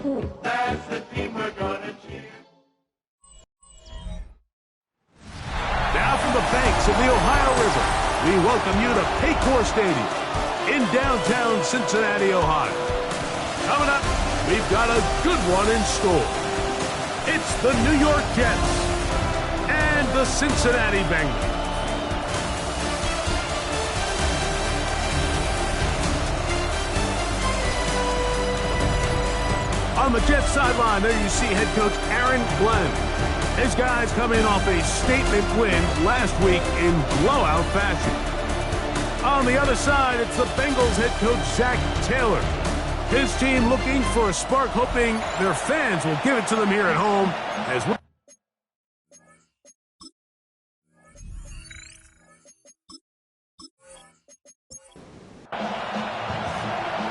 That's the team we're gonna cheer. Now from the banks of the Ohio River, we welcome you to Paycor Stadium in downtown Cincinnati, Ohio. Coming up, we've got a good one in store. It's the New York Jets and the Cincinnati Bengals. On the Jets sideline, there you see head coach Aaron Glenn. His guys coming off a statement win last week in blowout fashion. On the other side, it's the Bengals head coach Zach Taylor. His team looking for a spark, hoping their fans will give it to them here at home as well.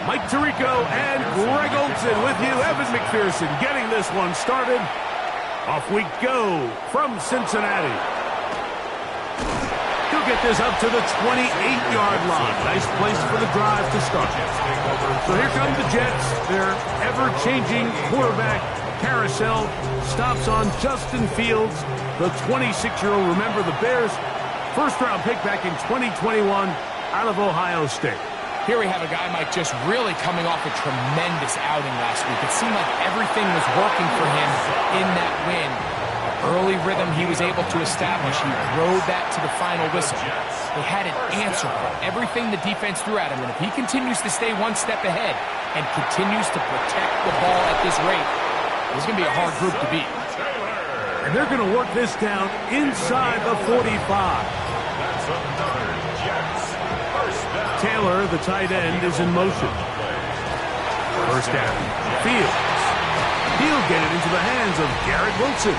Mike Tirico and Greg Olson with you. Evan McPherson getting this one started. Off we go from Cincinnati. He'll get this up to the 28-yard line. Nice place for the drive to start. So here come the Jets. Their ever-changing quarterback carousel stops on Justin Fields, the 26-year-old. Remember, the Bears' first-round pick back in 2021 out of Ohio State. Here we have a guy, Mike, just really coming off a tremendous outing last week. It seemed like everything was working for him in that win. Early rhythm he was able to establish. He rode that to the final whistle. They had an answer for everything the defense threw at him. And if he continues to stay one step ahead and continues to protect the ball at this rate, this is going to be a hard group to beat. And they're going to work this down inside the 45. Taylor, the tight end, is in motion. First down. Fields. He'll get it into the hands of Garrett Wilson.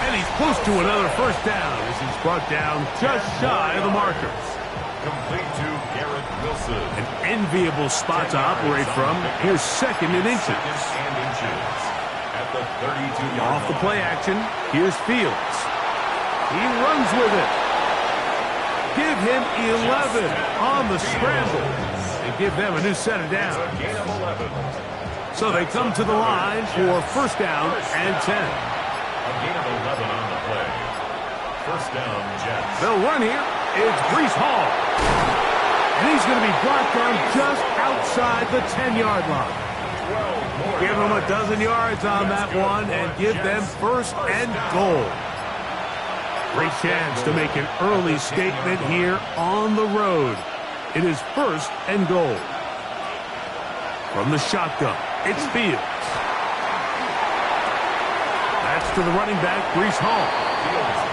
And he's close to another first down as he's brought down just shy of the markers. Complete to Garrett Wilson. An enviable spot to operate from. Here's second and inches. At the 32-yard line. Off the play action, here's Fields. He runs with it. Give him 11 on the scramble and give them a new set of downs. So they come to the line for first down and 10. A gain of 11 on the play. First down, Jets. They'll run here. It's Breece Hall. And he's going to be brought down just outside the 10-yard line. Give them a dozen yards on that one and give them first and goal. Great chance to make an early statement here on the road. It is first and goal. From the shotgun, it's Fields. That's to the running back, Breece Hall.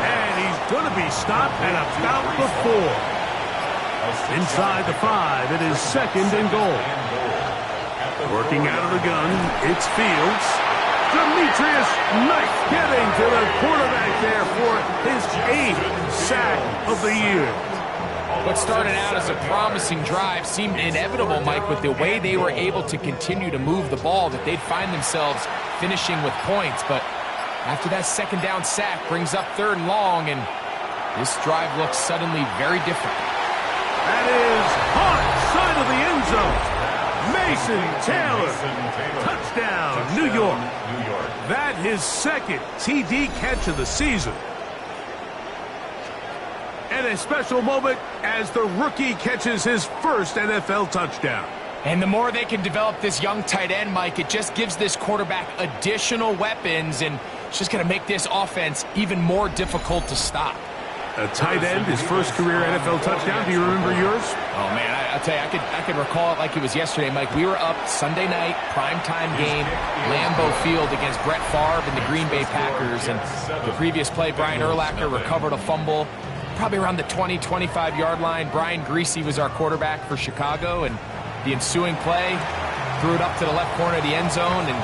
And he's going to be stopped at about the 4. Inside the 5, it is second and goal. Working out of the gun, it's Fields. Demetrius Knight getting to the quarterback there for his 8th sack of the year. What started out as a promising drive seemed inevitable, Mike, with the way they were able to continue to move the ball, that they'd find themselves finishing with points. But after that second down sack brings up third and long, and this drive looks suddenly very different. That is hard side of the end zone. Mason Taylor, touchdown, New York. That his second TD catch of the season. And a special moment as the rookie catches his first NFL touchdown. And the more they can develop this young tight end, Mike, it just gives this quarterback additional weapons, and it's just going to make this offense even more difficult to stop. A tight end, his first career NFL touchdown. Do you remember yours? Oh, man, I'll tell you, I could recall it like it was yesterday, Mike. We were up Sunday night, primetime game, Lambeau Field against Brett Favre and the Green Bay Packers. And the previous play, Brian Urlacher recovered a fumble probably around the 20, 25-yard line. Brian Greasy was our quarterback for Chicago. And the ensuing play, threw it up to the left corner of the end zone. And,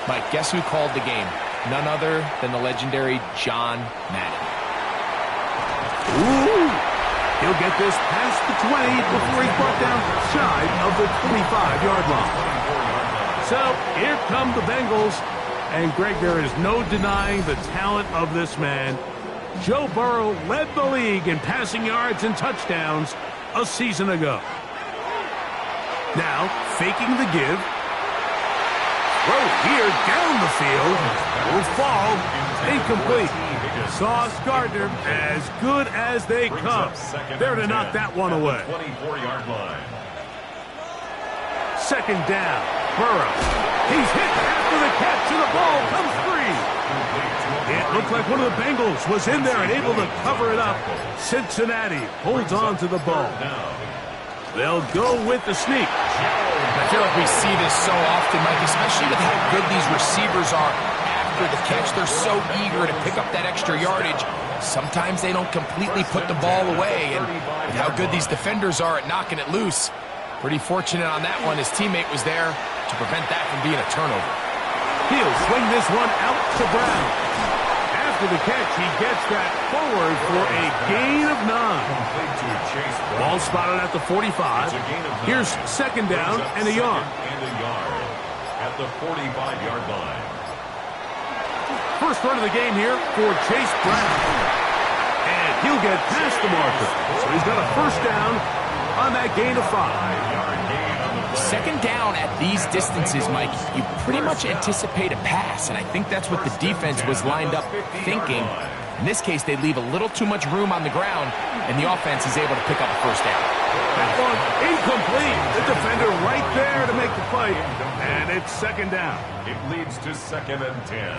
Mike, guess who called the game? None other than the legendary John Madden. Ooh! He'll get this past the 20 before he's brought down shy of the 25-yard line. So here come the Bengals. And, Greg, there is no denying the talent of this man. Joe Burrow led the league in passing yards and touchdowns a season ago. Now, faking the give. Throws. here down the field. Will fall. Incomplete. Sauce Gardner, as good as they come. There to knock that one away. 24-yard line. Second down. Burrow. He's hit after the catch, and the ball comes free. It looked like one of the Bengals was in there and able to cover it up. Cincinnati holds on to the ball. They'll go with the sneak. I feel like we see this so often, Mike, especially with how good these receivers are after the catch. They're so eager to pick up that extra yardage. Sometimes they don't completely put the ball away, and with how good these defenders are at knocking it loose, pretty fortunate on that one. His teammate was there to prevent that from being a turnover. He'll swing this one out to Brown. After the catch, he gets that forward for a gain of 9. Ball spotted at the 45. Here's second down and a yard. At the 45-yard line. First run of the game here for Chase Brown. And he'll get past the marker. So he's got a first down on that gain of 5. Second down at these distances, Mike, you pretty much anticipate a pass, and I think that's what the defense was lined up thinking. In this case, they leave a little too much room on the ground, and the offense is able to pick up a first down. That one incomplete. The defender right there to make the play, and it's second down. It leads to 2nd and 10.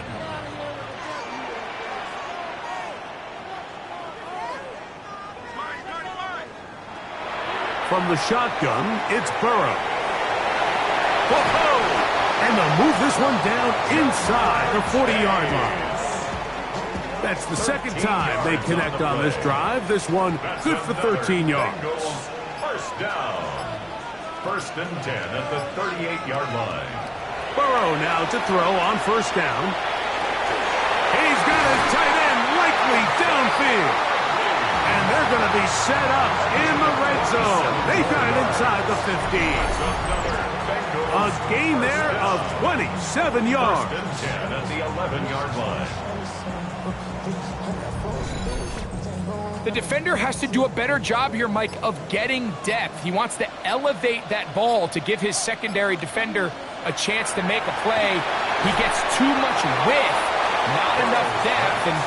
From the shotgun, it's Burrow. Whoa! And they'll move this one down inside the 40-yard line. That's the second time they connect on this drive. This one good for 13 yards. First down. 1st and 10 at the 38-yard line. Burrow now to throw on first down. He's got his tight end likely downfield. And they're going to be set up in the red zone. They got it inside the 15. A gain there of 27 yards. 1st and 10 at the 11-yard line. The defender has to do a better job here, Mike, of getting depth. He wants to elevate that ball to give his secondary defender a chance to make a play. He gets too much width, not enough depth, and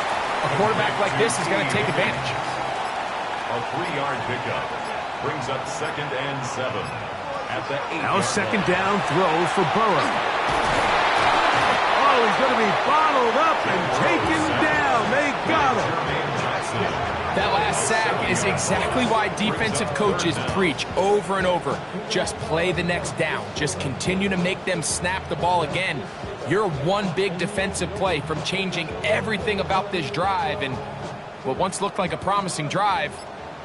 a quarterback like this is going to take advantage. A 3-yard pickup brings up 2nd and 7 at the 8. Now second down throw for Burrow. Oh, he's going to be bottled up and taken down. They got him. That last sack is exactly why defensive coaches preach over and over. Just play the next down. Just continue to make them snap the ball again. You're one big defensive play from changing everything about this drive, and what once looked like a promising drive,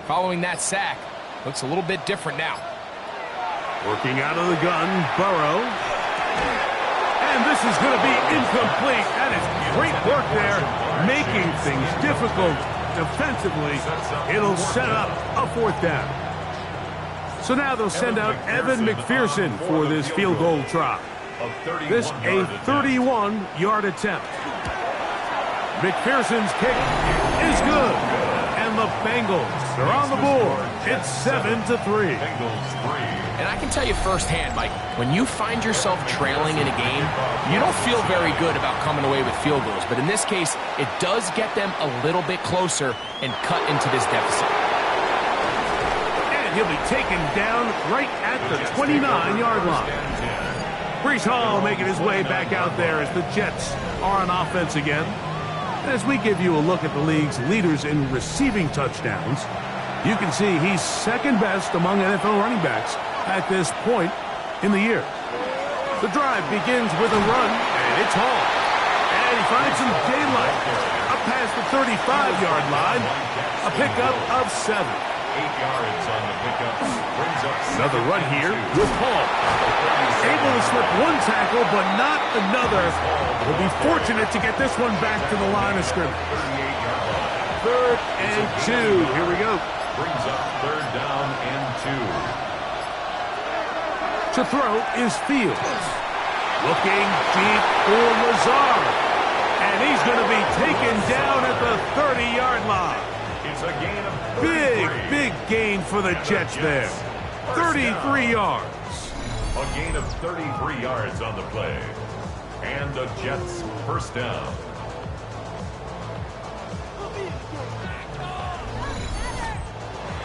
following that sack, looks a little bit different now. Working out of the gun, Burrow. And this is going to be incomplete. That is great work there, making things difficult defensively. It'll set up a 4th down. So now they'll send out Evan McPherson for this field goal try. This a 31-yard attempt. McPherson's kick is good. And the Bengals are on the board. It's 7-3. And I can tell you firsthand, Mike, when you find yourself trailing in a game, you don't feel very good about coming away with field goals. But in this case, it does get them a little bit closer and cut into this deficit. And he'll be taken down right at the 29-yard line. Breece Hall making his way back out there as the Jets are on offense again. As we give you a look at the league's leaders in receiving touchdowns, you can see he's second best among NFL running backs at this point in the year. The drive begins with a run, and it's Hall. And he finds some daylight. Up past the 35-yard line, a pickup of 7. 8 yards on the pickup. Brings up Another run here with Hall. Able to slip one tackle, but not another. Will be fortunate to get this one back to the line of scrimmage. 3rd and 2. Here we go. Brings up 3rd down and 2. To throw is Fields. Looking deep for Lazard. And he's going to be taken down at the 30-yard line. It's a gain of 33. Big gain for the Jets there. 33 yards. A gain of 33 yards on the play. And the Jets first down.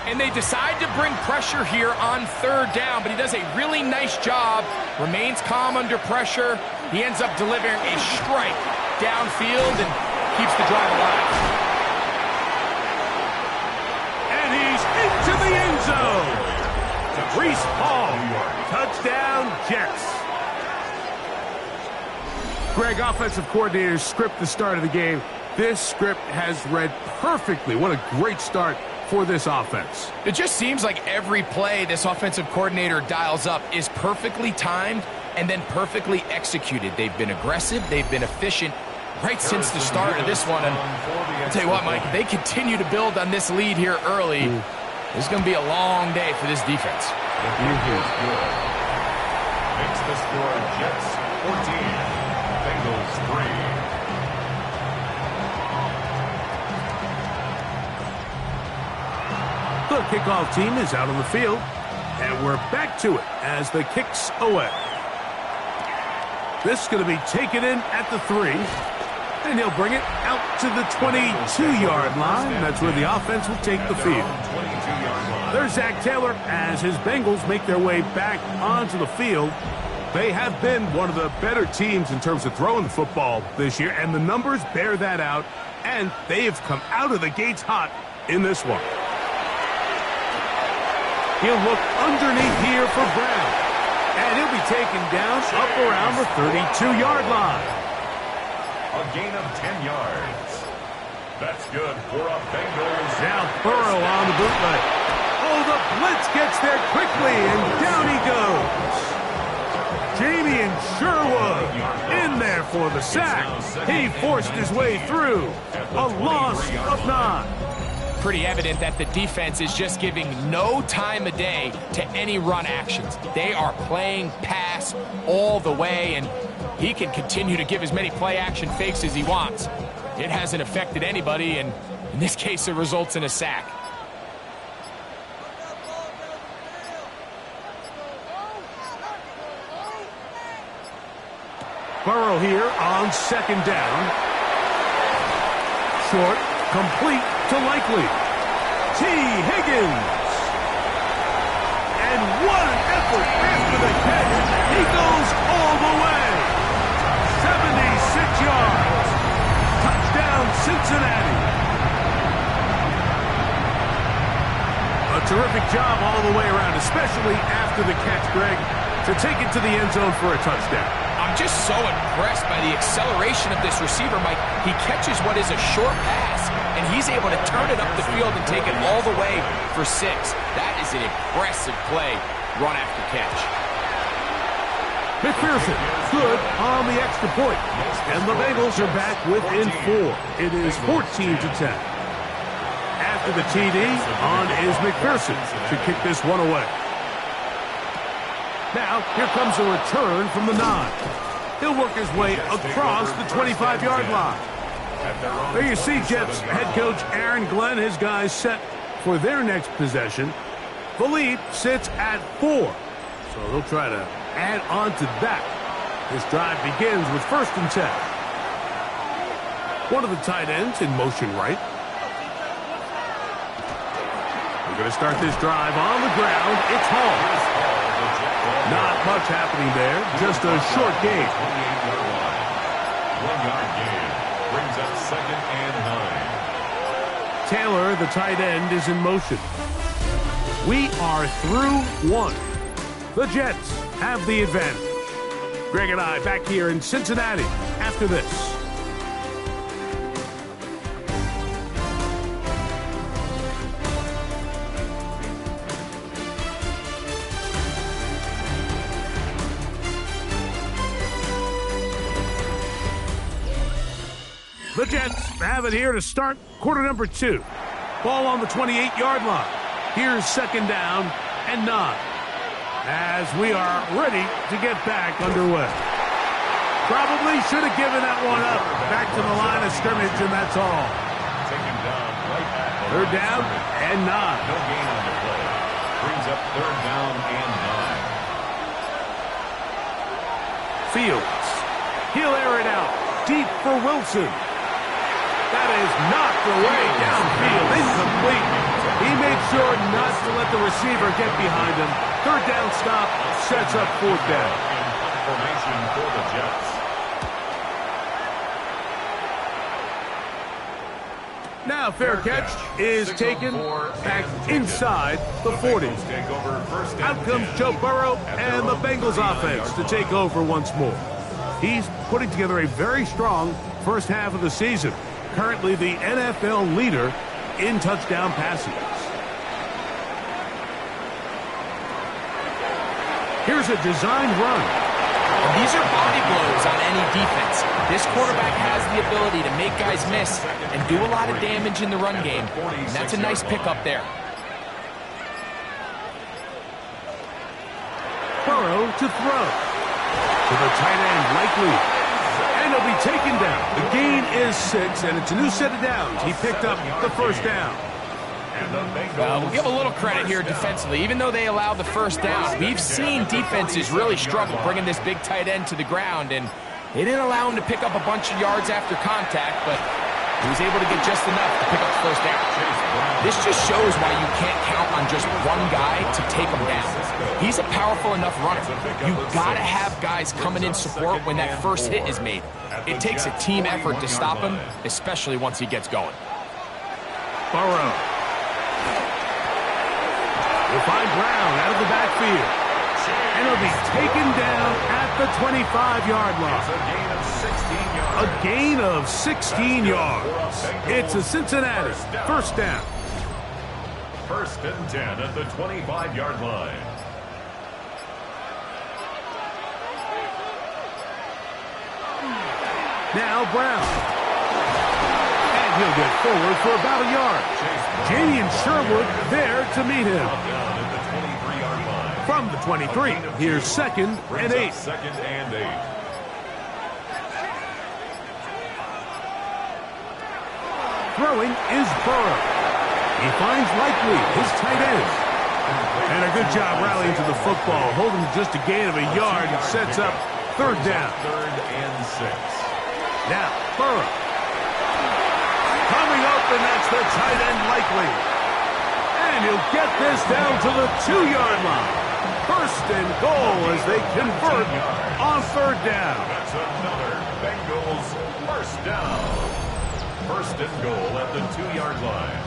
And they decide to bring pressure here on third down, but he does a really nice job, remains calm under pressure. He ends up delivering a strike downfield and keeps the drive alive. And he's into the end zone. Brees Hall, touchdown Jets. Greg, offensive coordinator's script the start of the game. This script has read perfectly. What a great start for this offense. It just seems like every play this offensive coordinator dials up is perfectly timed and then perfectly executed. They've been aggressive, they've been efficient right since the start of this one. And I'll tell you what, Mike, if they continue to build on this lead here early, this is going to be a long day for this defense. The kick is good. Makes the score Jets 14, Bengals 3. The kickoff team is out on the field, and we're back to it as the kick's away. This is going to be taken in at the 3, and he'll bring it out to the 22-yard line. That's where the offense will take the field. There's Zach Taylor as his Bengals make their way back onto the field. They have been one of the better teams in terms of throwing the football this year, and the numbers bear that out, and they have come out of the gates hot in this one. He'll look underneath here for Brown. And he'll be taken down up around the 32-yard line. A gain of 10 yards. That's good for a Bengals. Now Burrow on the bootleg. Oh, the blitz gets there quickly, and down he goes. Jamie and Sherwood in there for the sack. He forced his way through. A loss of 9. Pretty evident that the defense is just giving no time of day to any run actions. They are playing pass all the way, and he can continue to give as many play-action fakes as he wants. It hasn't affected anybody, and in this case, it results in a sack. Burrow here on second down. Short, complete to Likely. T. Higgins. And what an effort after the catch. He goes all the way. 76 yards. Touchdown, Cincinnati. A terrific job all the way around, especially after the catch, Greg, to take it to the end zone for a touchdown. I'm just so impressed by the acceleration of this receiver, Mike. He catches what is a short pass, and he's able to turn it up the field and take it all the way for 6. That is an impressive play, run after catch. McPherson, good on the extra point. And the Bengals are back within 4. It is 14-10. After the TD, on is McPherson to kick this one away. Now, here comes a return from the 9. He'll work his way across the 25-yard line. There you see Jets head coach Aaron Glenn, his guys set for their next possession. The lead sits at 4, so they'll try to add on to that. This drive begins with 1st and 10. One of the tight ends in motion right. We're going to start this drive on the ground. It's Hall. Not much happening there, just a short gain. 1-yard gain brings up 2nd and 9. Taylor, the tight end, is in motion. We are through 1. The Jets have the advantage. Greg and I back here in Cincinnati after this. The Jets have it here to start quarter number 2. Ball on the 28-yard line. Here's 2nd down and 9. As we are ready to get back underway. Probably should have given that one up. Back to the line of scrimmage, and that's all. Taken down right at the 3rd down and 9. No gain on the play. Brings up 3rd down and 9. Fields. He'll air it out. Deep for Wilson. That is knocked away downfield. Incomplete. He made sure not to let the receiver get behind him. Third down stop sets up fourth down. Formation for the Jets. Now fair catch is taken back inside the 40. Out comes Joe Burrow and the Bengals offense to take over once more. He's putting together a very strong first half of the season. Currently the NFL leader in touchdown passes. Here's a design run. And these are body blows on any defense. This quarterback has the ability to make guys miss and do a lot of damage in the run game. And that's a nice pickup there. Burrow to throw. To the tight end, likely. And he'll be taken down. The gain is 6, and it's a new set of downs. He picked up the first down. We'll give a little credit here defensively. Even though they allowed the first down, we've seen defenses really struggle bringing this big tight end to the ground, and they didn't allow him to pick up a bunch of yards after contact, but he was able to get just enough to pick up the first down. This just shows why you can't count on just one guy to take him down. He's a powerful enough runner. You've got to have guys coming in support when that first hit is made. It takes a team effort to stop him, especially once he gets going. Burrow. We'll find Brown out of the backfield. And he'll be taken down at the 25-yard line. A gain of 16 yards. It's a Cincinnati first down. First and 10 at the 25-yard line. Now Brown. And he'll get forward for about a yard. Jamie and Sherwood there to meet him. From the 23, here's second and 8. Second and 8. Throwing is Burrow. He finds Likely, his tight end. And a good job rallying to the football, holding just a gain of a yard and sets up third down. Third and 6. Now, Burrow. Coming up, and that's the tight end Likely. And he'll get this down to the 2-yard line. First and goal as they convert on third down. That's another Bengals first down. First and goal at the 2-yard line.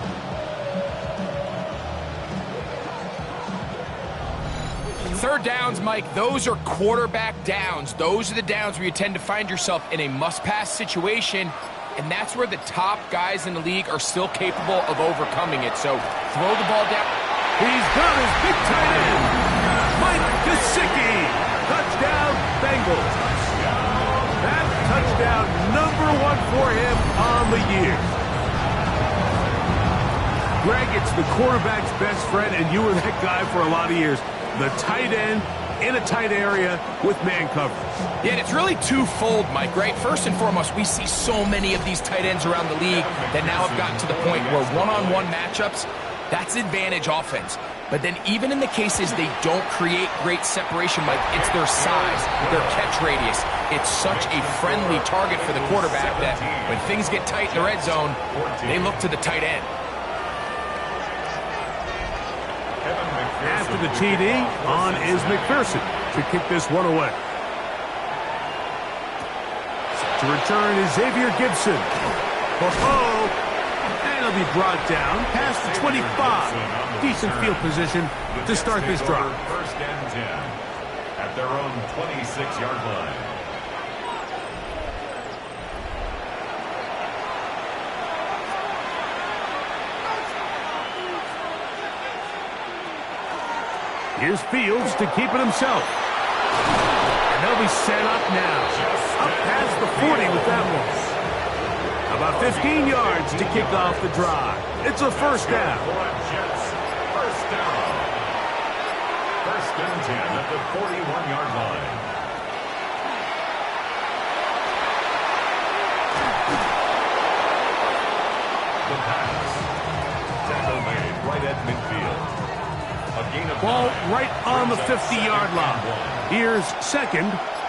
Third downs, Mike, those are quarterback downs. Those are the downs where you tend to find yourself in a must-pass situation, and that's where the top guys in the league are still capable of overcoming it. So throw the ball down. He's got his big tight end, Mike Gesicki. Touchdown, Bengals. That touchdown #1 for him on the year. Greg, it's the quarterback's best friend, and you were that guy for a lot of years. The tight end in a tight area with man coverage. Yeah, and it's really twofold, Mike, right? First and foremost, we see so many of these tight ends around the league that now have gotten to the point where one-on-one matchups, that's advantage offense. But then even in the cases they don't create great separation, Mike, it's their size, their catch radius. It's such a friendly target for the quarterback that when things get tight in the red zone, they look to the tight end. After the TD, on is McPherson to kick this one away. To return is Xavier Gibson. And he'll be brought down past the 25. Decent field position to start this drive. First and 10 at their own 26-yard line. Here's Fields to keep it himself. And they'll be set up now. Up past the 40 with that one. About 15 yards to kick off the drive. It's a first down. First down. First and 10 at the 41-yard line. The pass. Tackle made right at midfield. Ball right on the 50-yard line. Here's second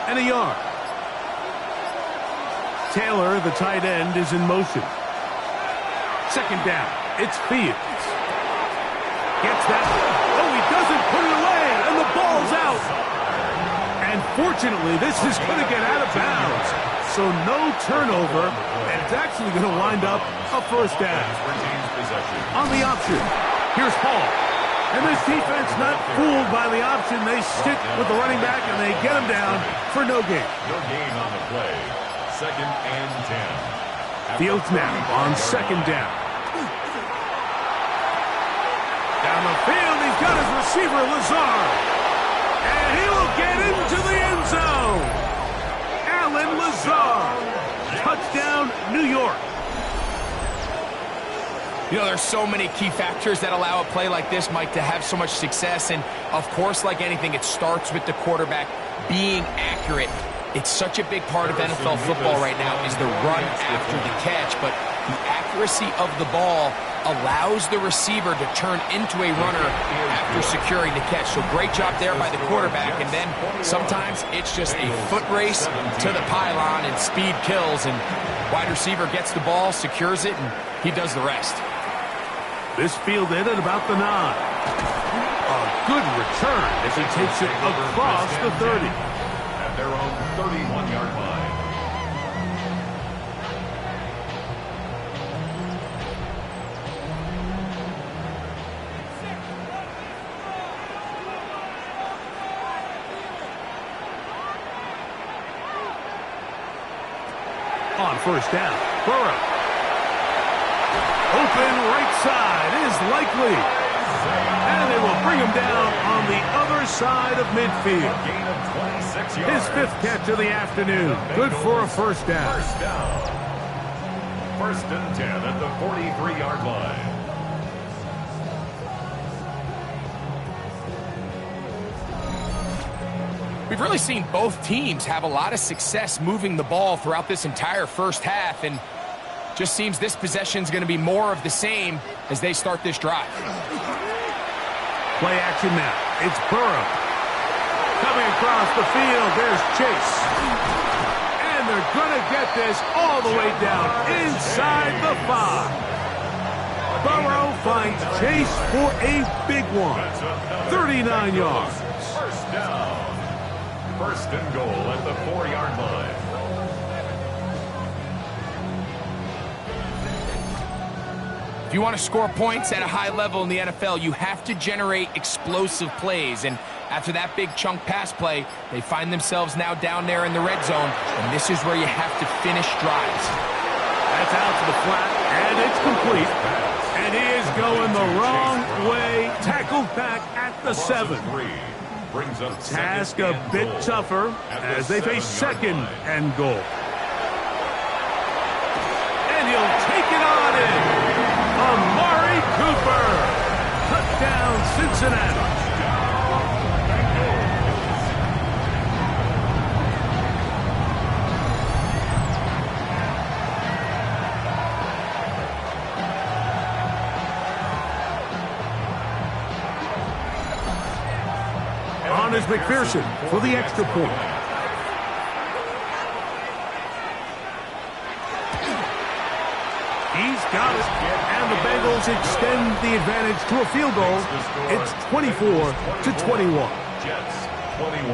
and a yard. Taylor, the tight end, is in motion. Second down. It's Fields. Gets that. Oh, he doesn't put it away, and the ball's out. And fortunately, this is going to get out of bounds. So no turnover, and it's actually going to wind up a first down. On the option, here's Hall. And this defense not fooled by the option. They stick with the running back, and they get him down for no gain. No gain on the play. Second and 10. Fields now on second down. Down the field, he's got his receiver, Lazard. And he will get into the end zone. Alan Lazard. Touchdown, New York. You know, there's so many key factors that allow a play like this, Mike, to have so much success. And, of course, like anything, it starts with the quarterback being accurate. It's such a big part of NFL football right now is the run after the catch. But the accuracy of the ball allows the receiver to turn into a runner after securing the catch. So great job there by the quarterback. And then sometimes it's just a foot race to the pylon and speed kills. And wide receiver gets the ball, secures it, and he does the rest. This fielded at about the 9. A good return as he takes it across the 30. At their own 31-yard line. On first down, Burrow. Open right side is likely. And they will bring him down on the other side of midfield. Gain of 26 yards. His 5th catch of the afternoon. Good for a first down. First down. First and 10 at the 43-yard line. We've really seen both teams have a lot of success moving the ball throughout this entire first half, and just seems this possession is going to be more of the same as they start this drive. Play action now. It's Burrow. Coming across the field, there's Chase. And they're going to get this all the way down inside the 5. Burrow finds Chase for a big one. 39 yards. First down. First and goal at the 4-yard line. If you want to score points at a high level in the NFL, you have to generate explosive plays. And after that big chunk pass play, they find themselves now down there in the red zone. And this is where you have to finish drives. That's out to the flat, and it's complete. And he is going the wrong way. Tackled back at the 7. Task a bit tougher as they face second and goal. And he'll take it on in. Amari Cooper. Touchdown, Cincinnati. On is McPherson for the extra point. He's got it, and the Bengals extend the advantage to a field goal. It's 24-21. Jets 21.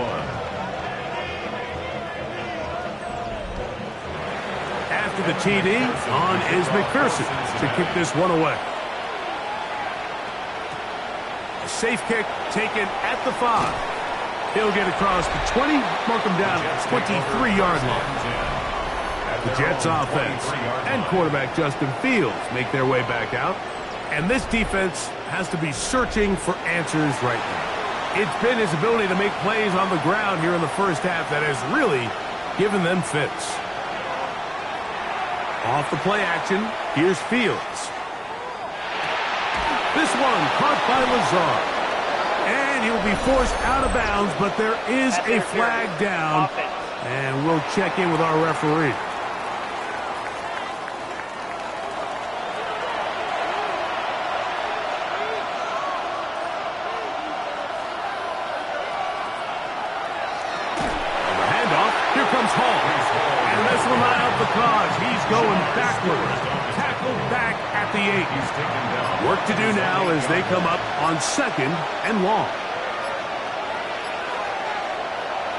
After the TD, on is McPherson to kick this one away. A safe kick taken at the 5. He'll get across the 20, mark him down at the 23-yard line. The Jets offense and quarterback Justin Fields make their way back out. And this defense has to be searching for answers right now. It's been his ability to make plays on the ground here in the first half that has really given them fits. Off the play action, here's Fields. This one caught by Lazard. And he will be forced out of bounds, but there is a flag down. And we'll check in with our referee. Here comes Hall. And this will not the cause. He's going backwards. Tackled back at the 8. Work to do now as they come up on 2nd and long.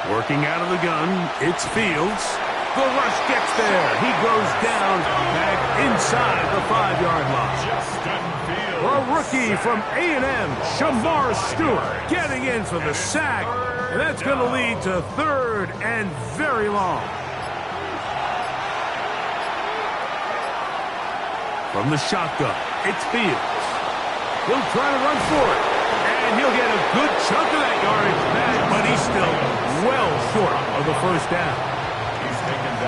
Working out of the gun, it's Fields. The rush gets there. He goes down back inside the 5-yard line. A rookie from A&M, Shamar Stewart, getting in for the sack. And that's going to lead to 3rd and very long. From the shotgun, it's Fields. He'll try to run for it. And he'll get a good chunk of that yardage back, but he's still well short of the first down.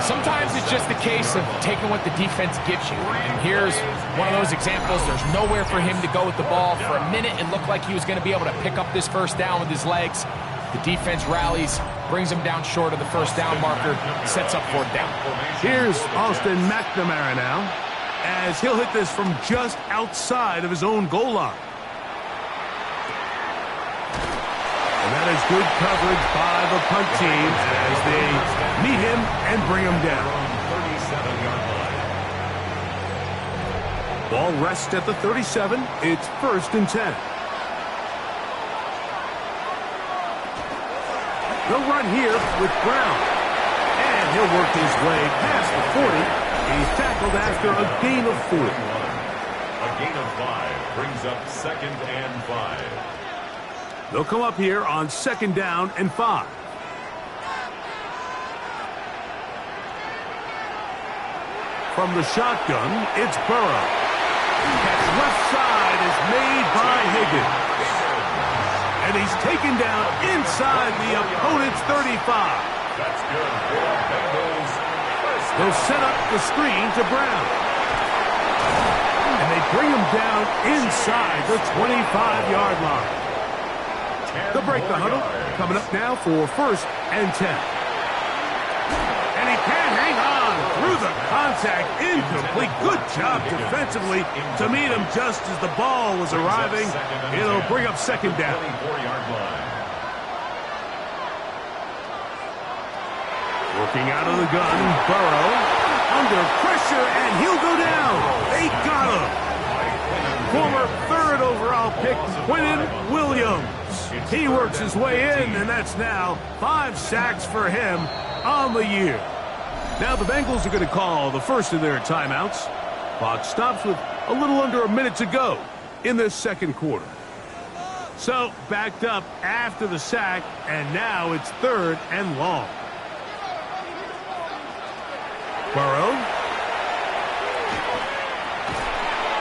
Sometimes it's just a case of taking what the defense gives you. And here's one of those examples. There's nowhere for him to go with the ball. For a minute, it looked like he was going to be able to pick up this first down with his legs. The defense rallies, brings him down short of the first down marker, sets up 4th down. Here's Austin McNamara now, as he'll hit this from just outside of his own goal line. And that is good coverage by the punt team as they meet him and bring him down. 37-yard line. Ball rests at the 37. It's 1st and 10. They'll run here with Brown. And he'll work his way past the 40. He's tackled after a gain of 4. A gain of 5 brings up 2nd and 5. They'll come up here on 2nd down and 5. From the shotgun, it's Burrow. Catch left side is made by Higgins. And he's taken down inside the opponent's 35. That's good for Bengals. They'll set up the screen to Brown. And they bring him down inside the 25-yard line. They'll break the huddle. Coming up now for 1st and 10. And he can't hang on through the contact. Incomplete. Good job defensively to meet him just as the ball was arriving. It'll bring up 2nd down. 24-yard line. Working out of the gun, Burrow under pressure, and he'll go down. They got him. Former 3rd overall pick, Quinnen Williams. He works his way in, and that's now 5 sacks for him on the year. Now the Bengals are going to call the first of their timeouts. Clock stops with a little under a minute to go in this 2nd quarter. So backed up after the sack, and now it's 3rd and long. Burrow.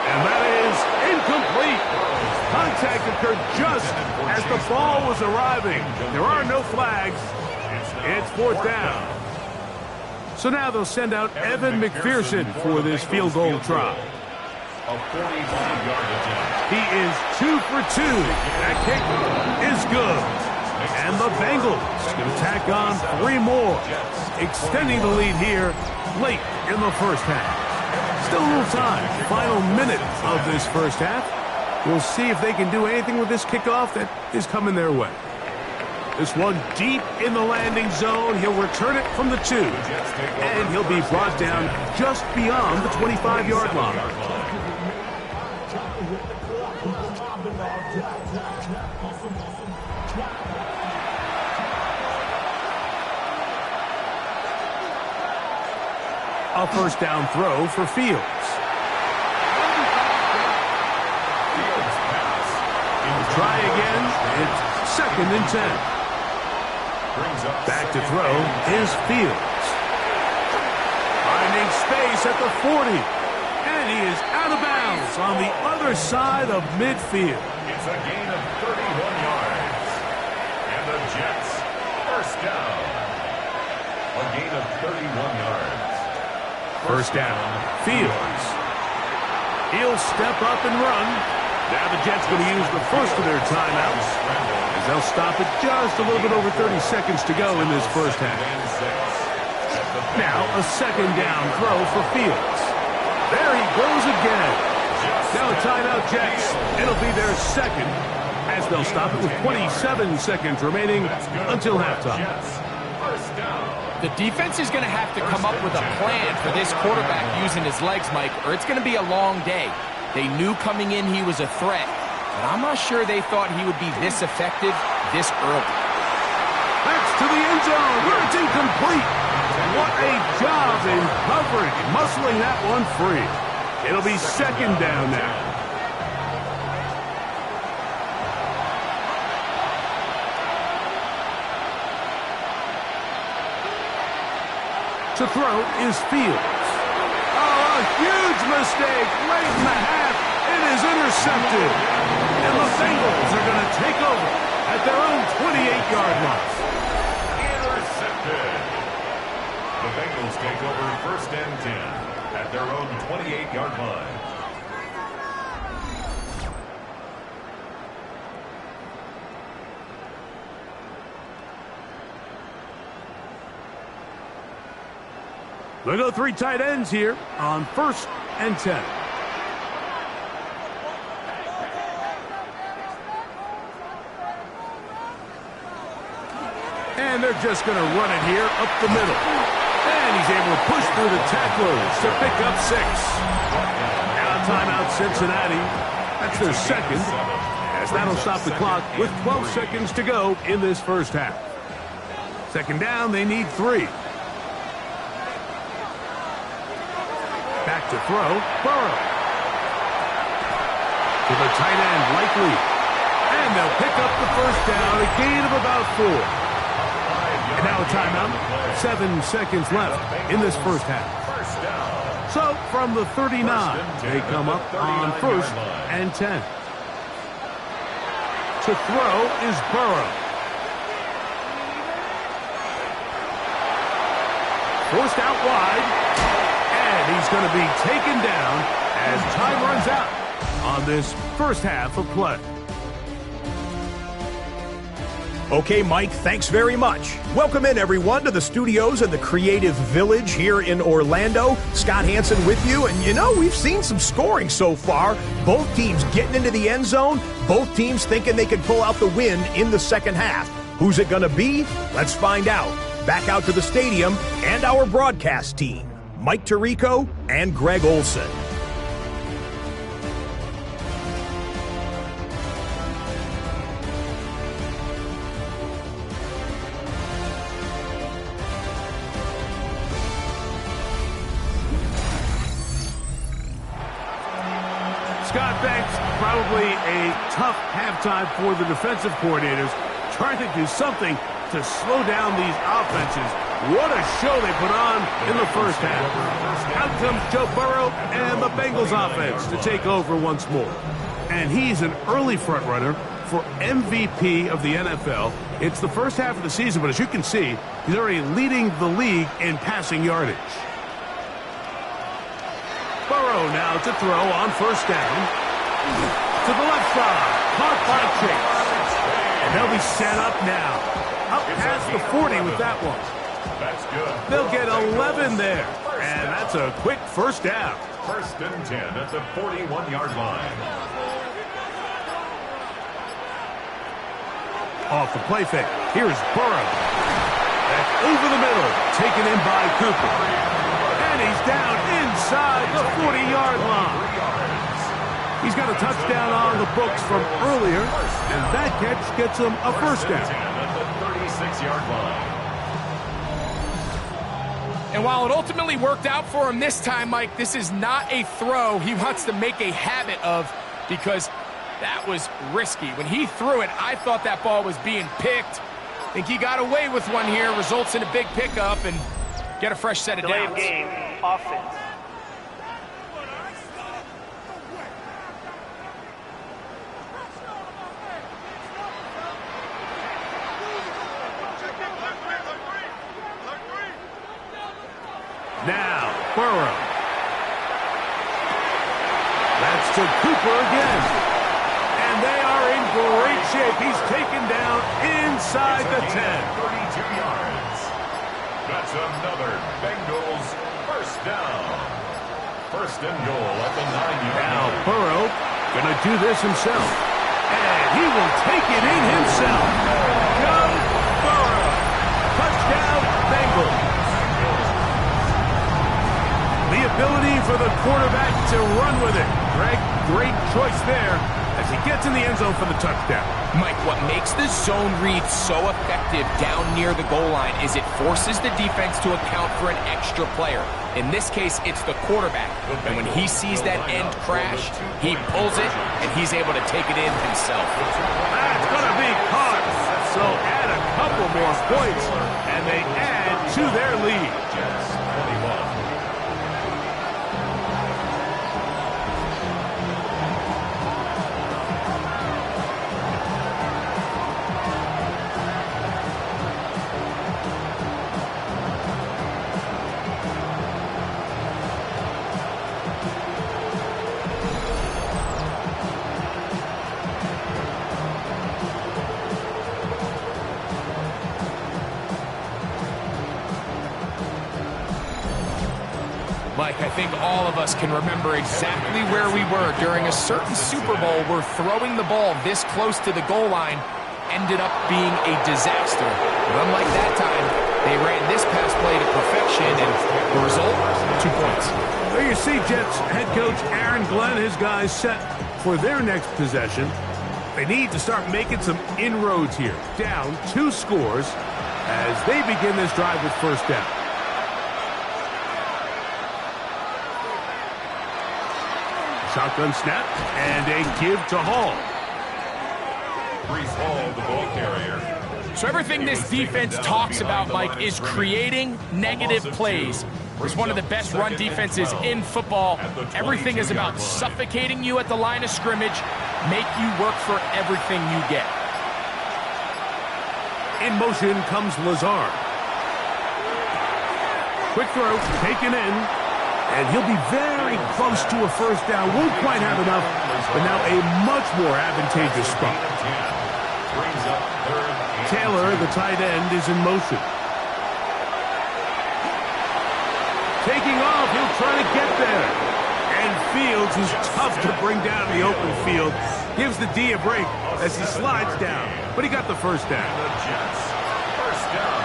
And that is incomplete. Contact occurred just as the ball was arriving. There are no flags. It's 4th down. So now they'll send out Evan McPherson for this field goal try. A 45-yard attempt. He is 2 for 2. That kick is good. And the Bengals can tack on 3 more, extending the lead here late in the first half. Still a little time. Final minute of this first half. We'll see if they can do anything with this kickoff that is coming their way. This one deep in the landing zone. He'll return it from the 2. And he'll be brought down just beyond the 25-yard line. A first down throw for Fields. Try again. It's 2nd and 10. Back to throw is Fields. Finding space at the 40. And he is out of bounds on the other side of midfield. It's a gain of 31 yards. And the Jets, first down. A gain of 31 yards. First down, Fields. He'll step up and run. Now the Jets going to use the first of their timeouts, as they'll stop it just a little bit over 30 seconds to go in this first half. Now a 2nd down throw for Fields. There he goes again. Now a timeout, Jets. It'll be their 2nd, as they'll stop it with 27 seconds remaining until halftime. First down. The defense is going to have to come up with a plan for this quarterback using his legs, Mike, or it's going to be a long day. They knew coming in he was a threat, but I'm not sure they thought he would be this effective this early. That's to the end zone, where it's incomplete. What a job in coverage, muscling that one free. It'll be second down now. To throw is Fields. Oh, a huge mistake late in the half. It is intercepted. And the Bengals are going to take over at their own 28-yard line. Intercepted. The Bengals take over first and 10 at their own 28-yard line. They go three tight ends here on first and 10. And they're just going to run it here up the middle. And he's able to push through the tacklers to pick up 6. Now timeout Cincinnati. That's their second, as that'll stop the clock with 12 seconds to go in this first half. Second down, they need 3. Back to throw, Burrow. To the tight end, Likely. And they'll pick up the first down, a gain of about 4. And now a timeout, 7 seconds left in this first half. So from the 39, they come up on first and 10. To throw is Burrow. Forced out wide. And he's going to be taken down as time runs out on this first half of play. Okay, Mike, thanks very much. Welcome in, everyone, to the studios in the Creative Village here in Orlando. Scott Hansen with you. And, you know, we've seen some scoring so far. Both teams getting into the end zone. Both teams thinking they could pull out the win in the second half. Who's it going to be? Let's find out. Back out to the stadium and our broadcast team, Mike Tirico and Greg Olson. Scott, thanks. Probably a tough halftime for the defensive coordinators, trying to do something to slow down these offenses. What a show they put on in the first half. Out comes Joe Burrow and the Bengals offense to take over once more. And he's an early front runner for MVP of the NFL. It's the first half of the season, but as you can see, he's already leading the league in passing yardage. Burrow now to throw on first down. To the left side, caught by Chase. And they'll be set up now. Up past the 40 with that one. That's good. They'll get 11 there. And that's a quick first down. First and 10 at the 41-yard line. Off the play fake. Here's Burrow. That's over the middle. Taken in by Cooper. And he's down inside the 40-yard line. He's got a touchdown on the books from earlier, and that catch gets him a first down. At the 36-yard line. And while it ultimately worked out for him this time, Mike, this is not a throw he wants to make a habit of, because that was risky. When he threw it, I thought that ball was being picked. I think he got away with one here, results in a big pickup, and get a fresh set of Delay downs. of game, offense. Now, Burrow. That's to Cooper again. And they are in great shape. He's taken down inside the 10. 32 yards. That's another Bengals first down. First and goal at the 9-yard Now, line. Burrow going to do this himself. And he will take it in himself. Go Burrow. Touchdown ability for the quarterback to run with it. Greg, great choice there as he gets in the end zone for the touchdown. Mike, what makes the zone read so effective down near the goal line is it forces the defense to account for an extra player. In this case, it's the quarterback. And when he sees that end crash, he pulls it, and he's able to take it in himself. That's going to be caught. So add a couple more points, and they add to their lead. Jets 21. Mike, I think all of us can remember exactly where we were during a certain Super Bowl where throwing the ball this close to the goal line ended up being a disaster. But unlike that time, they ran this pass play to perfection, and the result, 2 points. There you see Jets head coach Aaron Glenn, his guys set for their next possession. They need to start making some inroads here. Down 2 scores as they begin this drive with first down. Shotgun snap, and a give to Hall. Brees Hall, the ball carrier. So everything this defense talks about, Mike, is creating negative plays. It's one of the best run defenses in football. Everything is about suffocating you at the line of scrimmage, make you work for everything you get. In motion comes Lazard. Quick throw, taken in. And he'll be very close to a first down. Won't quite have enough, but now a much more advantageous spot. Taylor, the tight end, is in motion. Taking off, he'll try to get there. And Fields, who's tough to bring down in the open field, gives the D a break as he slides down. But he got the first down. The Jets, first down.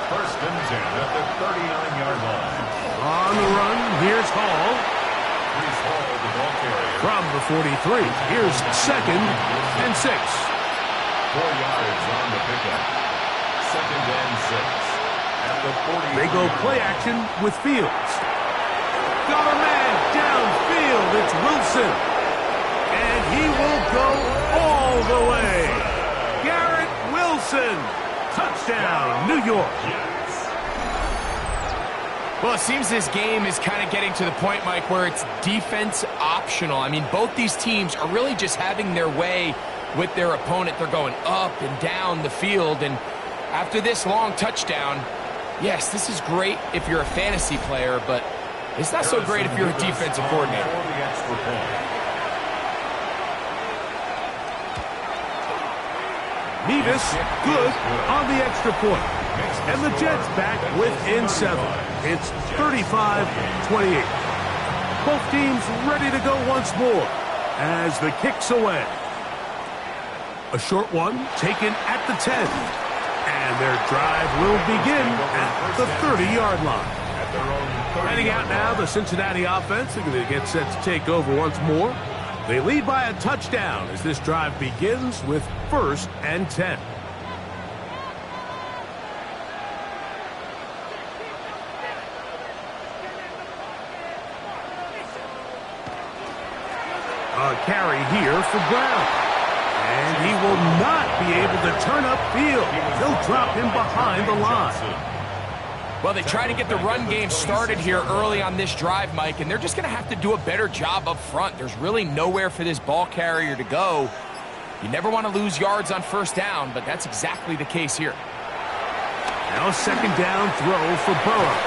First and 10 at the 39-yard line. On the run, here's Hall. Brees Hall, the ball carrier. From the 43, here's second and 6. 4 yards on the pickup. Second and 6. At the 40. They go play action with Fields. Got a man downfield. It's Wilson. And he will go all the way. Garrett Wilson. Touchdown, New York. Well, it seems this game is kind of getting to the point, Mike, where it's defense optional. I mean, both these teams are really just having their way with their opponent. They're going up and down the field, and after this long touchdown, yes, this is great if you're a fantasy player, but it's not so great if you're a defensive coordinator. Nevis, good on the extra point. And the Jets back within 7. It's 35-28. Both teams ready to go once more as the kick's away. A short one taken at the 10. And their drive will begin at the 30-yard line. Heading out now, the Cincinnati offense. They're going to get set to take over once more. They lead by a touchdown as this drive begins with first and 10. A carry here for Brown. And he will not be able to turn upfield. They'll drop him behind the line. Well, they try to get the run game started here early on this drive, Mike, and they're just going to have to do a better job up front. There's really nowhere for this ball carrier to go. You never want to lose yards on first down, but that's exactly the case here. Now a second down throw for Burrow.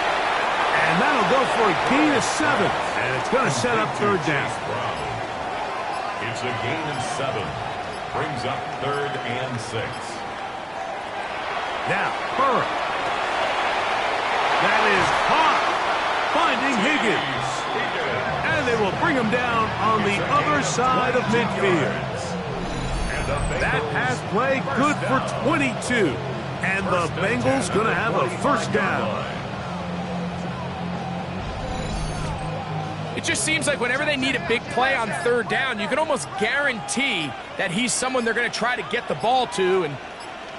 And that'll go for a gain of 7. And it's going to set up third down. It's a gain of 7. Brings up third and 6. Now, Burrow. That is caught, finding Higgins. And they will bring him down on the other side of midfield. That pass play good for 22. And the Bengals going to have a first down. It just seems like whenever they need a big play on third down, you can almost guarantee that he's someone they're going to try to get the ball to, and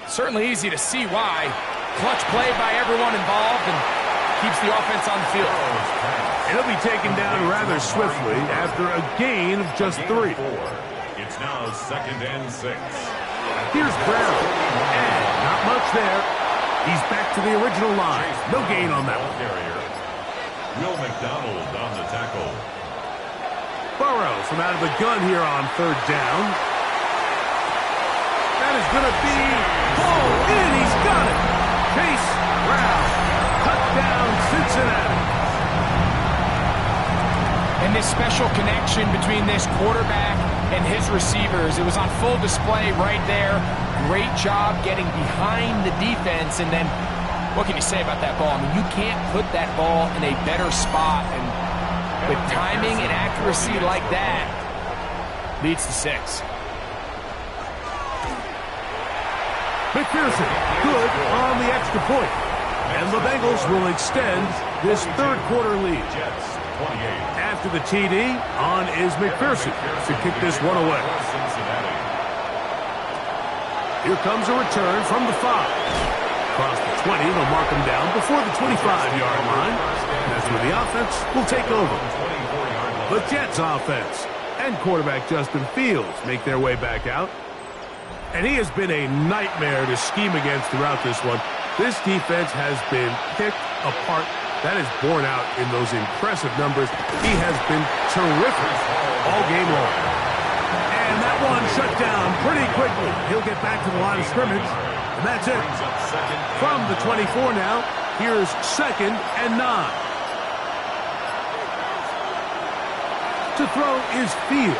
certainly easy to see why. Clutch play by everyone involved and keeps the offense on the field. He'll be taken down rather swiftly after a gain of just 3. It's now 2nd and 6. Here's Brown. And not much there. He's back to the original line. No gain on that one. Will McDonald on the tackle. Burrow from out of the gun here on third down. That is going to be pulled in. He's got it. Chase Brown. Touchdown, Cincinnati. And this special connection between this quarterback and his receivers, it was on full display right there. Great job getting behind the defense, and then what can you say about that ball? I mean, you can't put that ball in a better spot, and with timing and accuracy like that, leads to 6. McPherson, good on the extra point. And the Bengals will extend this third quarter lead. After the TD, on is McPherson to kick this one away. Here comes a return from the 5. Across the 20, they'll mark him down before the 25-yard line. That's where the offense will take over. The Jets offense and quarterback Justin Fields make their way back out. And he has been a nightmare to scheme against throughout this one. This defense has been picked apart. That is borne out in those impressive numbers. He has been terrific all game long. And that one shut down pretty quickly. He'll get back to the line of scrimmage. And that's it. From the 24 now, here's 2nd and 9. To throw is Fields.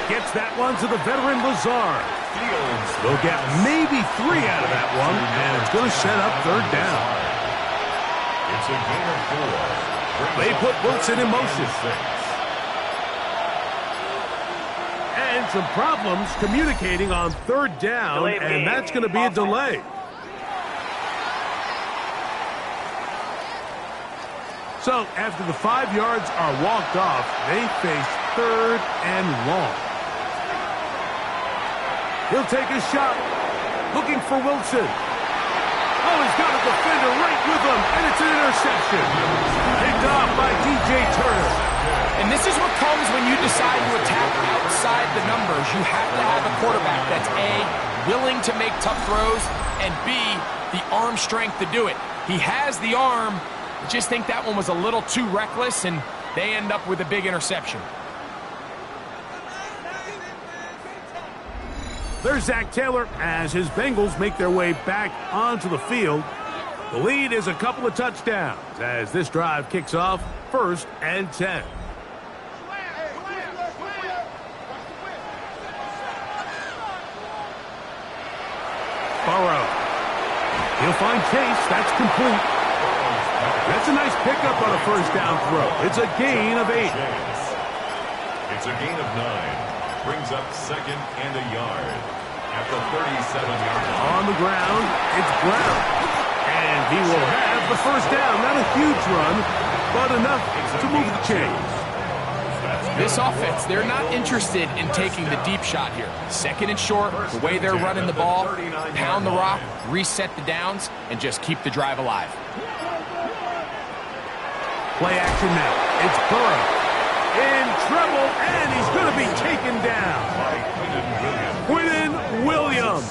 Gets that one to the veteran Lazard. They'll get maybe 3 out of that one, and it's going to set up third down. It's a gain of 4. They put Wilson in motion. And some problems communicating on third down, and that's going to be a delay. So, after the 5 yards are walked off, they face 3rd and long. He'll take a shot, looking for Wilson. Oh, he's got a defender right with him, and it's an interception. Picked off by DJ Turner. And this is what comes when you decide to attack outside the numbers. You have to have a quarterback that's A, willing to make tough throws, and B, the arm strength to do it. He has the arm. I just think that one was a little too reckless, and they end up with a big interception. There's Zach Taylor as his Bengals make their way back onto the field. The lead is a couple of touchdowns as this drive kicks off 1st and 10. Burrow. He'll find Chase. That's complete. That's a nice pickup on a first down throw. It's a gain of 8. It's a gain of 9. Brings up 2nd and a yard. At the 37-yard line. On the ground, it's Brown. And he will have the first down. Not a huge run, but enough to move the chains. This offense, they're not interested in taking the deep shot here. 2nd and short, the way they're running the ball, pound the rock, reset the downs, and just keep the drive alive. Play action now. It's Burrow. In trouble, and he's going to be taken down. Quinnen Williams.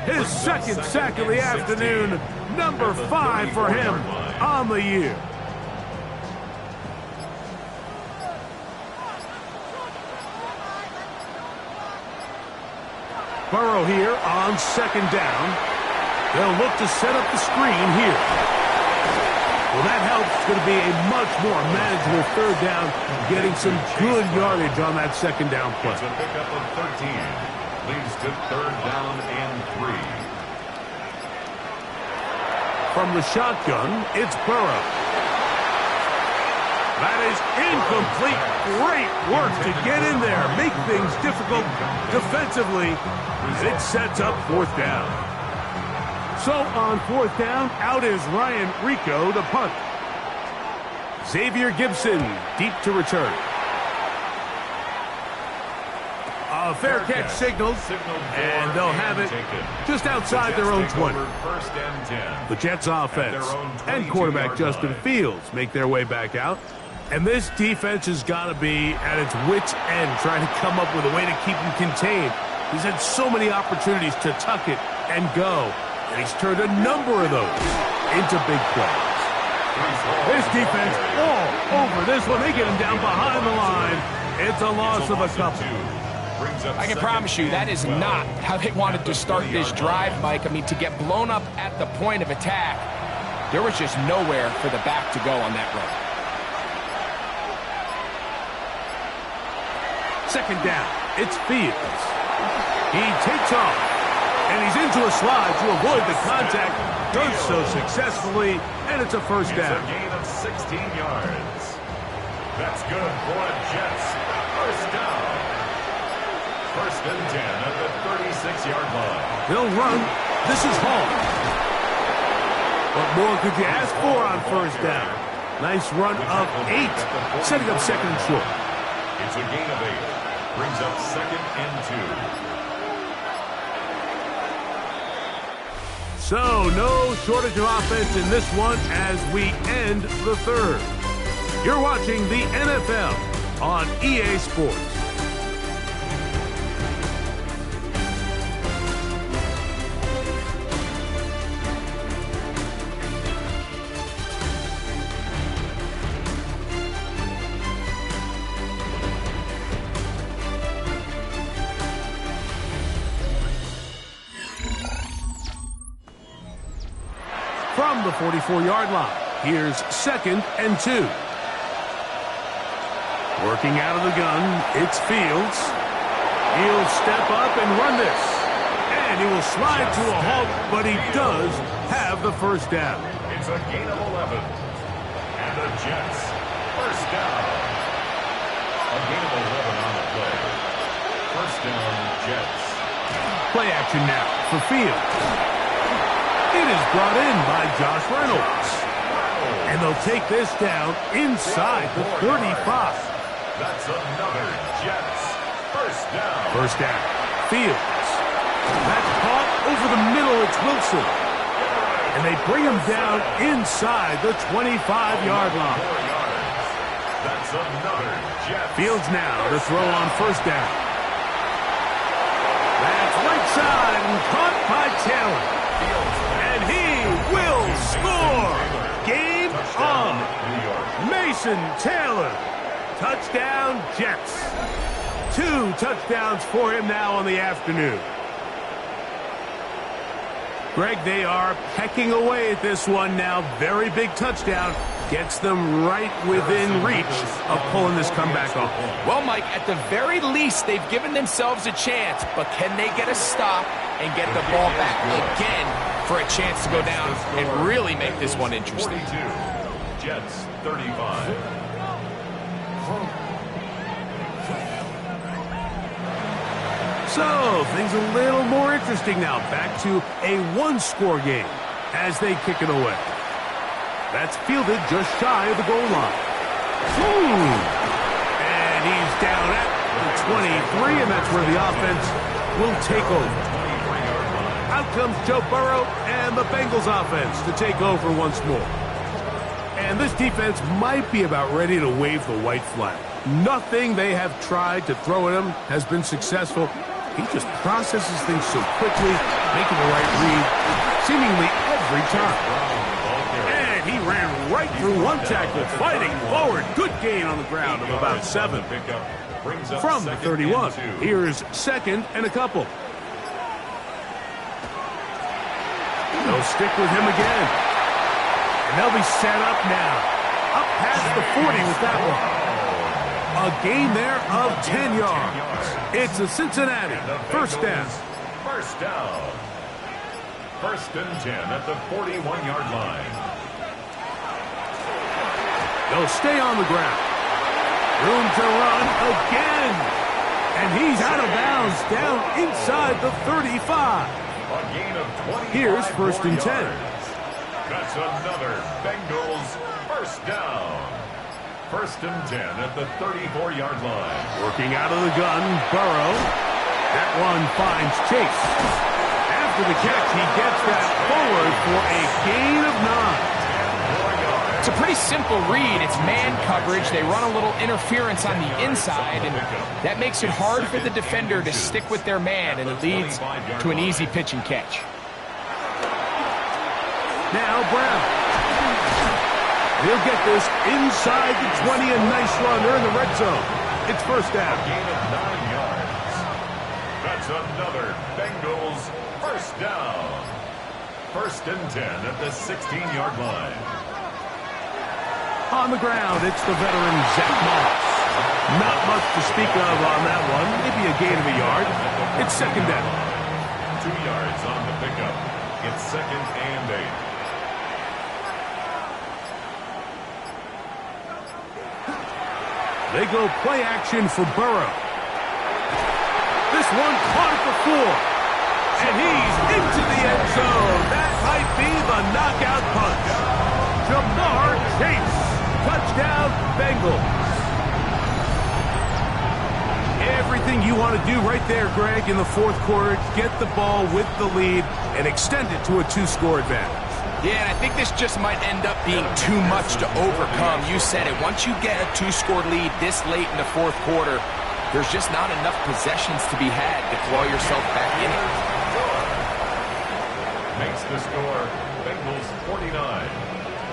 His 2nd sack of the afternoon. Number 5 for him on the year. Burrow here on 2nd down. They'll look to set up the screen here. Well, that helps. It's going to be a much more manageable third down, getting some good yardage on that 2nd down play. It's a pickup of 13. Leads to 3rd down and 3. From the shotgun, it's Burrow. That is incomplete. Great work to get in there, make things difficult defensively. It sets up 4th down. So on 4th down, out is Ryan Rico to punt. Xavier Gibson, deep to return. A fair catch signaled, and they'll have it just outside their own 20. The Jets offense and quarterback Justin Fields make their way back out. And this defense has got to be at its wits' end, trying to come up with a way to keep him contained. He's had so many opportunities to tuck it and go, and he's turned a number of those into big plays. This defense all over this one. They get him down behind the line. It's a loss of a couple. I can promise you that is not how they wanted to start this drive, Mike. I mean, to get blown up at the point of attack, there was just nowhere for the back to go on that run. Second down, it's Fields. He takes off, and he's into a slide to avoid the contact. Does so successfully, and it's a first down. It's a gain of 16 yards. That's good for the Jets. First down. First and 10 at the 36-yard line. They'll run. This is Hall. What more could you ask for on first down? Nice run of 8, setting up second and short. It's a gain of 8. Brings up second and 2. So, no shortage of offense in this one as we end the third. You're watching the NFL on EA Sports. From the 44-yard line, here's second and 2. Working out of the gun, it's Fields. He'll step up and run this. And he will slide to a halt, but he does have the first down. It's a gain of 11. And the Jets, first down. A gain of 11 on the play. First down, Jets. Play action now for Fields. It is brought in by Josh Reynolds. And they'll take this down inside the 35. That's another Jets. First down. First down. Fields. That's caught over the middle. It's Wilson. And they bring him down inside the 25-yard line. That's another Jets. Fields now to throw on first down. That's right side and caught by Taylor. And he will score. Game on. Mason Taylor. Touchdown, Jets. 2 touchdowns for him now on the afternoon. Greg, they are pecking away at this one now. Very big touchdown. Gets them right within reach of pulling this comeback off. Well, Mike, at the very least, they've given themselves a chance, but can they get a stop and get the ball back again for a chance to go down and really make this one interesting? 42, Jets 35. So, things a little more interesting now. Back to a one-score game as they kick it away. That's fielded just shy of the goal line. And he's down at the 23, and that's where the offense will take over. Out comes Joe Burrow and the Bengals offense to take over once more. And this defense might be about ready to wave the white flag. Nothing they have tried to throw at him has been successful. He just processes things so quickly, making the right read seemingly every time. And he ran right through one tackle, fighting forward. Good gain on the ground of about 7. From the 31, here's second and a couple. They'll stick with him again. And they'll be set up now. Up past the 40 with that one. A gain there of 10 yards. It's a Cincinnati first down. First down. First and 10 at the 41-yard line. They'll stay on the ground. Room to run again. And he's out of bounds down inside the 35. A gain of 25. Here's first and 10. That's another Bengals first down. First and 10 at the 34-yard line. Working out of the gun, Burrow. That one finds Chase. After the catch, he gets that forward for a gain of 9. It's a pretty simple read. It's man coverage. They run a little interference on the inside, and that makes it hard for the defender to stick with their man, and it leads to an easy pitch and catch. Now Brown. He'll get this inside the 20, a nice run. They're in the red zone. It's first down. Gain of 9 yards. That's another Bengals first down. First and 10 at the 16-yard line. On the ground, it's the veteran Zach Moss. Not much to speak of on that one. Maybe a gain of a yard. It's second down. 2 yards on the pickup. It's second and 8. They go play action for Burrow. This one caught at the 4. And he's into the end zone. That might be the knockout punch. Jamar Chase. Touchdown, Bengals. Everything you want to do right there, Greg, in the fourth quarter. Get the ball with the lead and extend it to a 2-score advantage. Yeah, and I think this just might end up being too much to overcome. You said it. Once you get a 2-score lead this late in the fourth quarter, there's just not enough possessions to be had to claw yourself back in it. Makes the score Bengals 49.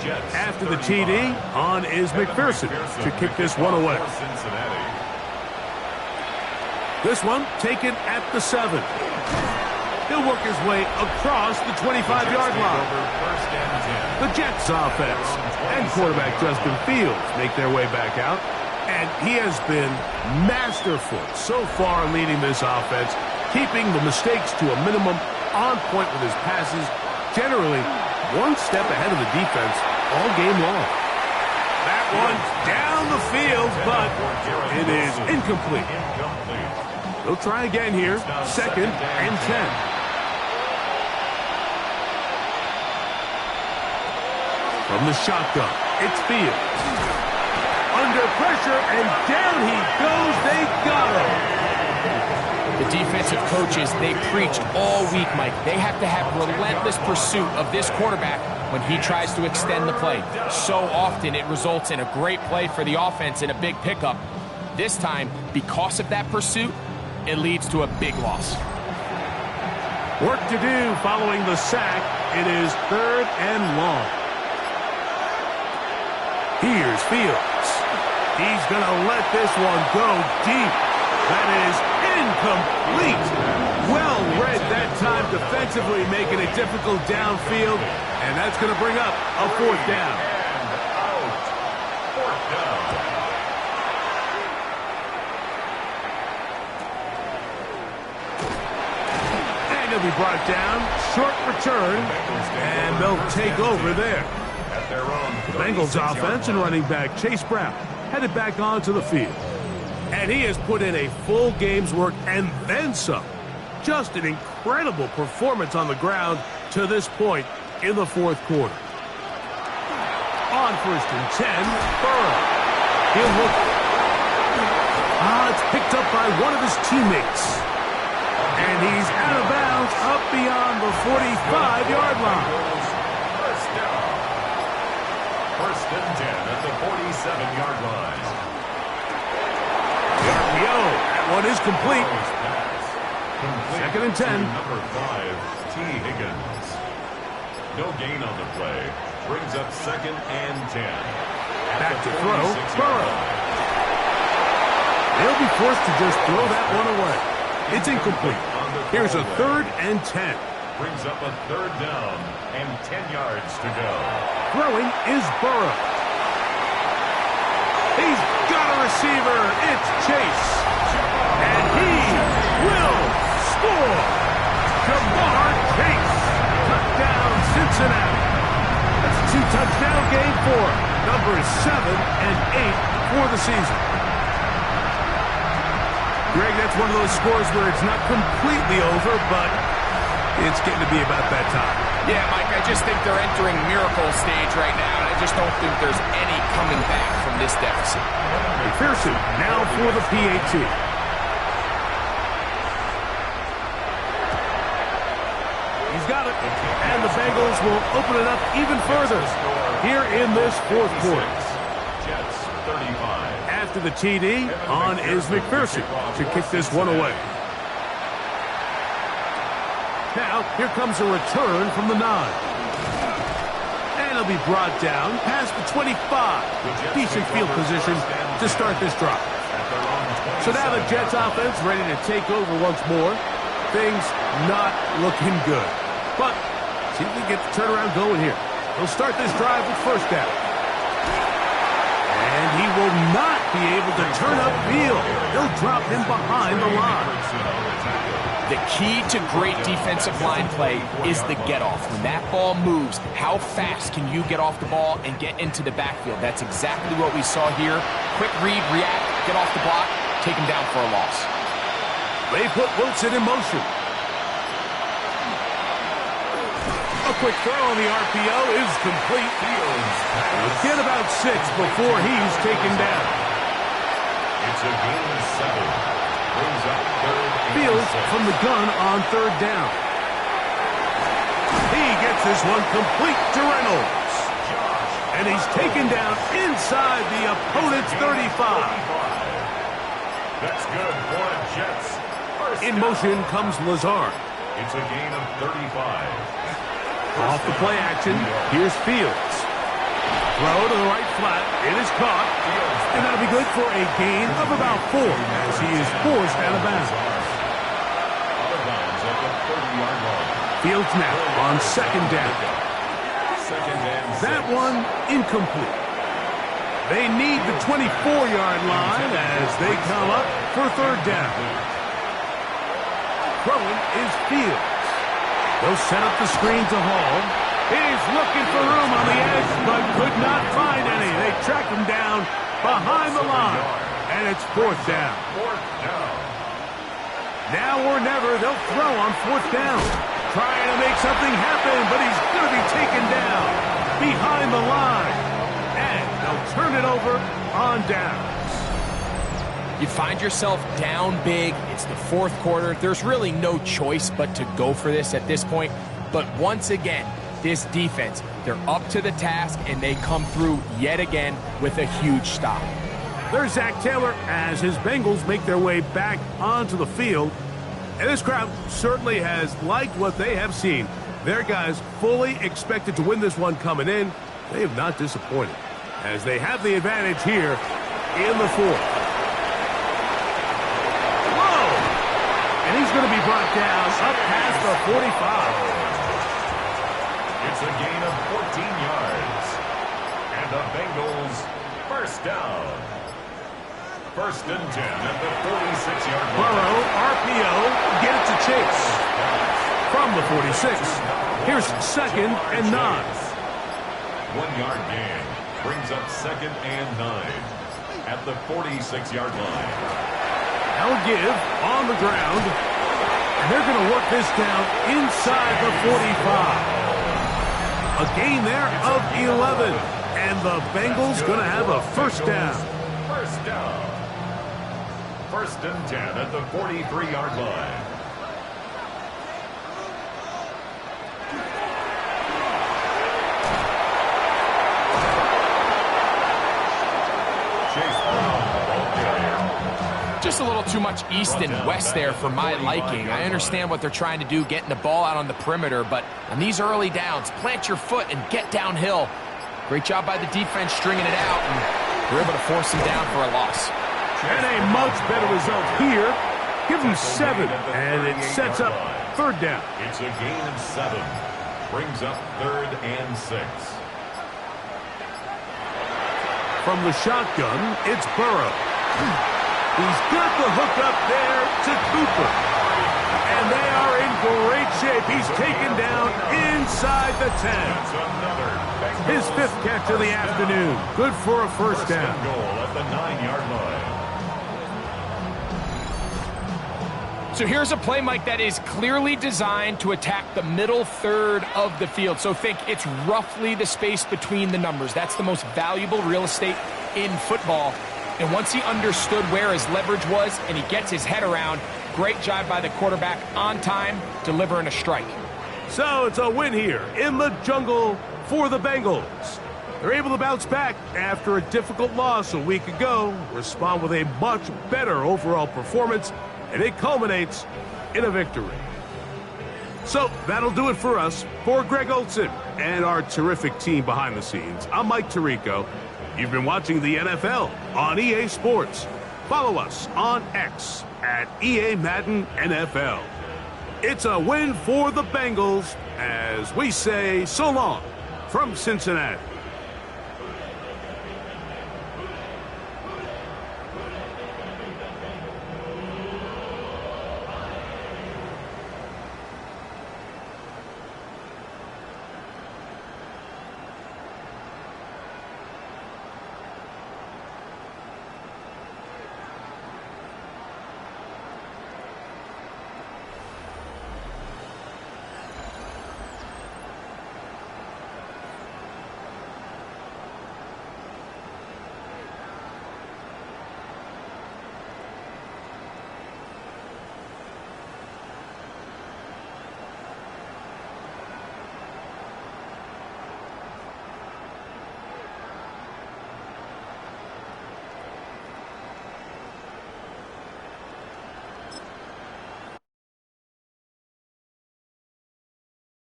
Jets After the 35. TD, on is McPherson to kick this one away. Cincinnati. This one taken at the 7. He'll work his way across the 25-yard line. First and 10. The Jets offense and quarterback Justin Fields make their way back out. And he has been masterful so far in leading this offense, keeping the mistakes to a minimum, on point with his passes, generally one step ahead of the defense all game long. That one's down the field, but it is incomplete. They'll try again here, second and 10. From the shotgun, it's Fields. Under pressure, and down he goes. They got him. The defensive coaches, they preach all week, Mike. They have to have relentless pursuit of this quarterback when he tries to extend the play. So often it results in a great play for the offense and a big pickup. This time, because of that pursuit, it leads to a big loss. Work to do following the sack. It is third and long. Here's Fields. He's going to let this one go deep. That is incomplete. Well read that time defensively, making it difficult downfield. And that's going to bring up a fourth down. And out. Fourth down. And he'll be brought down. Short return. And they'll take over there. At their own The Bengals offense and running back Chase Brown headed back onto the field. And he has put in a full game's work and then some. Just an incredible performance on the ground to this point in the fourth quarter. On first and 10, Burrow. He'll look. It's picked up by one of his teammates. And he's out of bounds up beyond the 45-yard line. First down. First and 10 at the 47-yard line. The RPO. That one is complete. Pass. Complete Second and 10. to number 5, T. Higgins. No gain on the play. Brings up second and 10. Back to throw. Burrow. They'll be forced to just throw that one away. It's incomplete. Here's a third and 10. Brings up a third down and 10 yards to go. Throwing is Burrow. He's got a receiver. It's Chase. And he will score. Jamar Chase. Touchdown, Cincinnati. That's a 2-touchdown game for him. Numbers 7 and 8 for the season. Greg, that's one of those scores where it's not completely over, but it's getting to be about that time. Yeah, Mike, I just think they're entering miracle stage right now, and I just don't think there's any coming back from this deficit. McPherson now for the PAT. He's got it. And the Bengals will open it up even further here in this fourth quarter. Jets 35. After the TD, on is McPherson to kick this one away. Now, here comes a return from the 9. And it'll be brought down past the 25. Decent field position to start this drive. So now the Jets offense ready to take over once more. Things not looking good. But see if we get the turnaround going here. They'll start this drive with first down. And he will not be able to turn upfield. They'll drop him behind the line. The key to great defensive line play is the get-off. When that ball moves, how fast can you get off the ball and get into the backfield? That's exactly what we saw here. Quick read, react, get off the block, take him down for a loss. They put Wilson in motion. A quick throw on the RPO is complete. He'll get about 6 before he's taken down. It's a gain of 7. Brings up third and Fields 6. from the gun on third down. He gets this one complete to Reynolds. And he's taken down inside the opponent's 35. That's good for the Jets. In motion comes Lazard. It's a gain of 35. Off the play action, here's Fields. Throw to the right flat. It is caught. And that'll be good for a gain of about 4 as he is forced out of bounds. Out of bounds at the 30-yard line. Fields now on second down. Second and 6. That one incomplete. They need the 24-yard line as they come up for third down. Throwing is Fields. They'll set up the screen to Hall. He's looking for room on the edge, but could not find any. They track him down behind the line, and it's fourth down. Fourth down. Now or never, they'll throw on fourth down. Trying to make something happen, but he's going to be taken down behind the line. And they'll turn it over on downs. You find yourself down big. It's the fourth quarter. There's really no choice but to go for this at this point. But once again, this defense, they're up to the task, and they come through yet again with a huge stop. There's Zach Taylor as his Bengals make their way back onto the field. And this crowd certainly has liked what they have seen. Their guys fully expected to win this one coming in. They have not disappointed as they have the advantage here in the fourth. Whoa! And he's going to be brought down up past the 45. It's a gain of 14 yards. And the Bengals first down. First and 10 at the 46-yard line. Burrow, RPO, get it to Chase. From the 46. Here's second and 9. 1 yard gain. Brings up second and 9 at the 46-yard line. Now give on the ground. And they're going to work this down inside the 45. A gain there of 11. And the Bengals going to have a first down. First down. First and 10 at the 43-yard line. Chase Brown, the ball carrier. Just a little too much east and west there for my liking. I understand what they're trying to do, getting the ball out on the perimeter, but on these early downs, plant your foot and get downhill. Great job by the defense stringing it out, and they're able to force him down for a loss. And a much better result here. Give them 7, and it sets up third down. It's a gain of 7. Brings up third and 6. From the shotgun, it's Burrow. He's got the hook up there to Cooper. And they are in great shape. He's taken down inside the 10. His 5th catch of the afternoon. Good for a first down. Goal at the 9-yard line. So here's a play, Mike, that is clearly designed to attack the middle third of the field. So think it's roughly the space between the numbers. That's the most valuable real estate in football. And once he understood where his leverage was and he gets his head around, great job by the quarterback on time, delivering a strike. So it's a win here in the jungle for the Bengals. They're able to bounce back after a difficult loss a week ago, respond with a much better overall performance, and it culminates in a victory. So that'll do it for us. For Greg Olson and our terrific team behind the scenes, I'm Mike Tirico. You've been watching the NFL on EA Sports. Follow us on X at EA Madden NFL. It's a win for the Bengals as we say so long from Cincinnati.